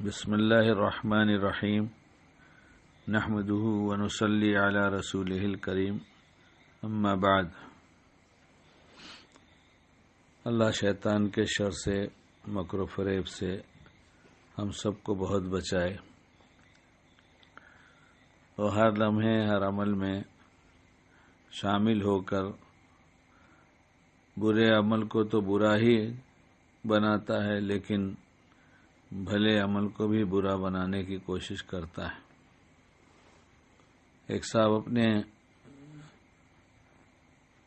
بسم اللہ الرحمن الرحیم نحمده ونصلی علی رسولہ الکریم اما بعد۔ اللہ شیطان کے شر سے، مکر و فریب سے ہم سب کو بہت بچائے اور ہر لمحے ہر عمل میں شامل ہو کر برے عمل کو تو برا ہی بناتا ہے، لیکن بھلے عمل کو بھی برا بنانے کی کوشش کرتا ہے۔ ایک صاحب اپنے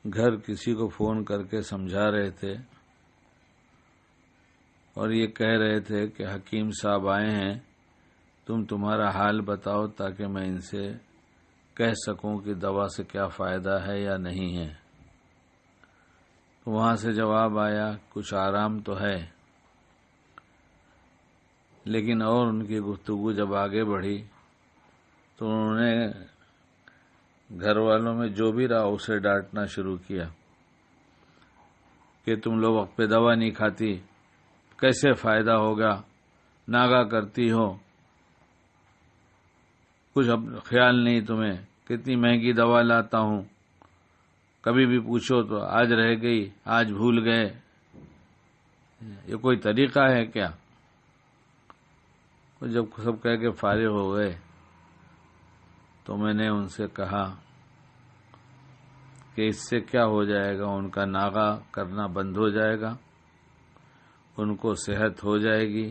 گھر کسی کو فون کر کے سمجھا رہے تھے اور یہ کہہ رہے تھے کہ حکیم صاحب آئے ہیں، تمہارا حال بتاؤ تاکہ میں ان سے کہہ سکوں کہ دوا سے کیا فائدہ ہے یا نہیں ہے۔ وہاں سے جواب آیا کچھ آرام تو ہے، لیکن اور ان کی گفتگو جب آگے بڑھی تو انہوں نے گھر والوں میں جو بھی رہا اسے ڈانٹنا شروع کیا کہ تم لوگ وقت پہ دوا نہیں کھاتی، کیسے فائدہ ہوگا، ناغہ کرتی ہو، کچھ خیال نہیں تمہیں، کتنی مہنگی دوا لاتا ہوں، کبھی بھی پوچھو تو آج رہ گئی، آج بھول گئے۔ یہ کوئی طریقہ ہے کیا؟ جب سب کہہ کے فارغ ہو گئے تو میں نے ان سے کہا کہ اس سے کیا ہو جائے گا، ان کا ناغہ کرنا بند ہو جائے گا، ان کو صحت ہو جائے گی،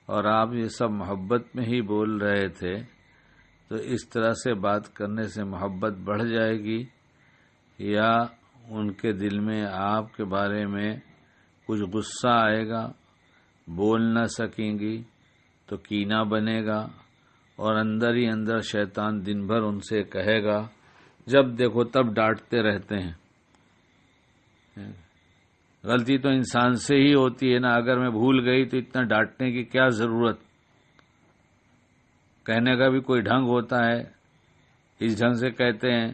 اور آپ یہ سب محبت میں ہی بول رہے تھے، تو اس طرح سے بات کرنے سے محبت بڑھ جائے گی یا ان کے دل میں آپ کے بارے میں کچھ غصہ آئے گا، بول نہ سکیں گی تو کینہ بنے گا، اور اندر ہی اندر شیطان دن بھر ان سے کہے گا، جب دیکھو تب ڈانٹتے رہتے ہیں۔ غلطی تو انسان سے ہی ہوتی ہے نا، اگر میں بھول گئی تو اتنا ڈانٹنے کی کیا ضرورت؟ کہنے کا بھی کوئی ڈھنگ ہوتا ہے، اس ڈھنگ سے کہتے ہیں،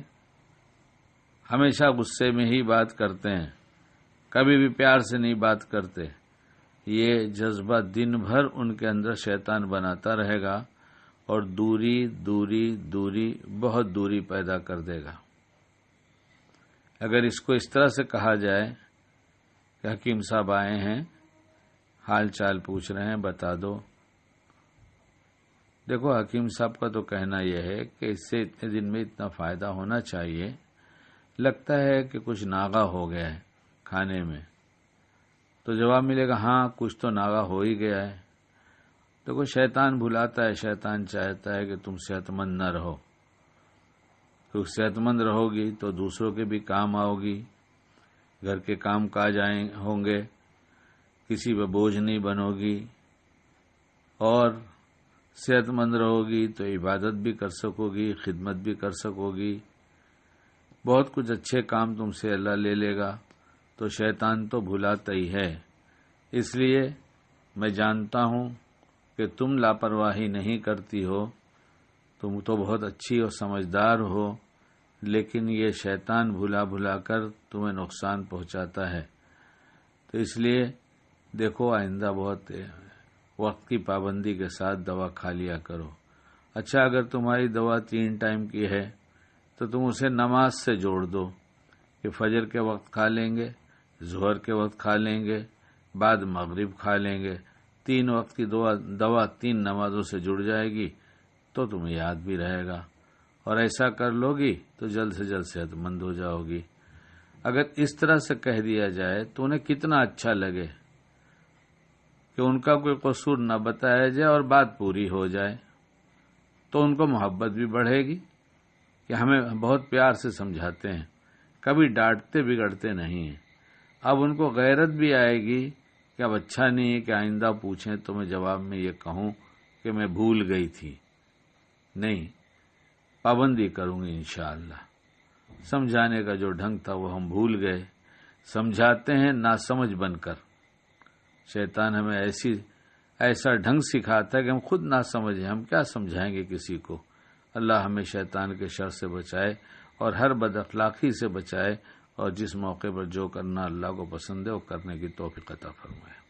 ہمیشہ غصے میں ہی بات کرتے ہیں، کبھی بھی پیار سے نہیں بات کرتے۔ یہ جذبہ دن بھر ان کے اندر شیطان بناتا رہے گا اور دوری دوری دوری بہت دوری پیدا کر دے گا۔ اگر اس کو اس طرح سے کہا جائے کہ حکیم صاحب آئے ہیں، حال چال پوچھ رہے ہیں، بتا دو۔ دیکھو حکیم صاحب کا تو کہنا یہ ہے کہ اس سے اتنے دن میں اتنا فائدہ ہونا چاہیے، لگتا ہے کہ کچھ ناغہ ہو گیا ہے کھانے میں، تو جواب ملے گا ہاں کچھ تو ناغہ ہو ہی گیا ہے۔ دیکھو شیطان بھلاتا ہے، شیطان چاہتا ہے کہ تم صحت مند نہ رہو، تو صحت مند رہو گی تو دوسروں کے بھی کام آؤ گی، گھر کے کام کاج ہوں گے، کسی پہ بوجھ نہیں بنو گی، اور صحت مند رہو گی تو عبادت بھی کر سکو گی، خدمت بھی کر سکو گی، بہت کچھ اچھے کام تم سے اللہ لے لے گا۔ تو شیطان تو بھلاتا ہی ہے، اس لیے میں جانتا ہوں کہ تم لاپرواہی نہیں کرتی ہو، تم تو بہت اچھی اور سمجھدار ہو، لیکن یہ شیطان بھلا بھلا کر تمہیں نقصان پہنچاتا ہے۔ تو اس لیے دیکھو آئندہ بہت وقت کی پابندی کے ساتھ دوا کھا لیا کرو۔ اچھا اگر تمہاری دوا 3 ٹائم کی ہے تو تم اسے نماز سے جوڑ دو کہ فجر کے وقت کھا لیں گے، ظہر کے وقت کھا لیں گے، بعد مغرب کھا لیں گے، 3 وقت کی دوا 3 نمازوں سے جڑ جائے گی تو تمہیں یاد بھی رہے گا، اور ایسا کر لو گی تو جلد سے جلد صحت مند ہو جاؤ گی۔ اگر اس طرح سے کہہ دیا جائے تو انہیں کتنا اچھا لگے کہ ان کا کوئی قصور نہ بتایا جائے اور بات پوری ہو جائے، تو ان کو محبت بھی بڑھے گی کہ ہمیں بہت پیار سے سمجھاتے ہیں، کبھی ڈانٹتے بگڑتے نہیں ہیں۔ اب ان کو غیرت بھی آئے گی کہ اب اچھا نہیں ہے کہ آئندہ پوچھیں تو میں جواب میں یہ کہوں کہ میں بھول گئی تھی، نہیں، پابندی کروں گی انشاءاللہ۔ سمجھانے کا جو ڈھنگ تھا وہ ہم بھول گئے، سمجھاتے ہیں ناسمجھ بن کر۔ شیطان ہمیں ایسا ڈھنگ سکھاتا ہے کہ ہم خود نہ سمجھیں، ہم کیا سمجھائیں گے کسی کو۔ اللہ ہمیں شیطان کے شر سے بچائے اور ہر بد اخلاقی سے بچائے، اور جس موقع پر جو کرنا اللہ کو پسند ہے وہ کرنے کی توفیق عطا فرمائے۔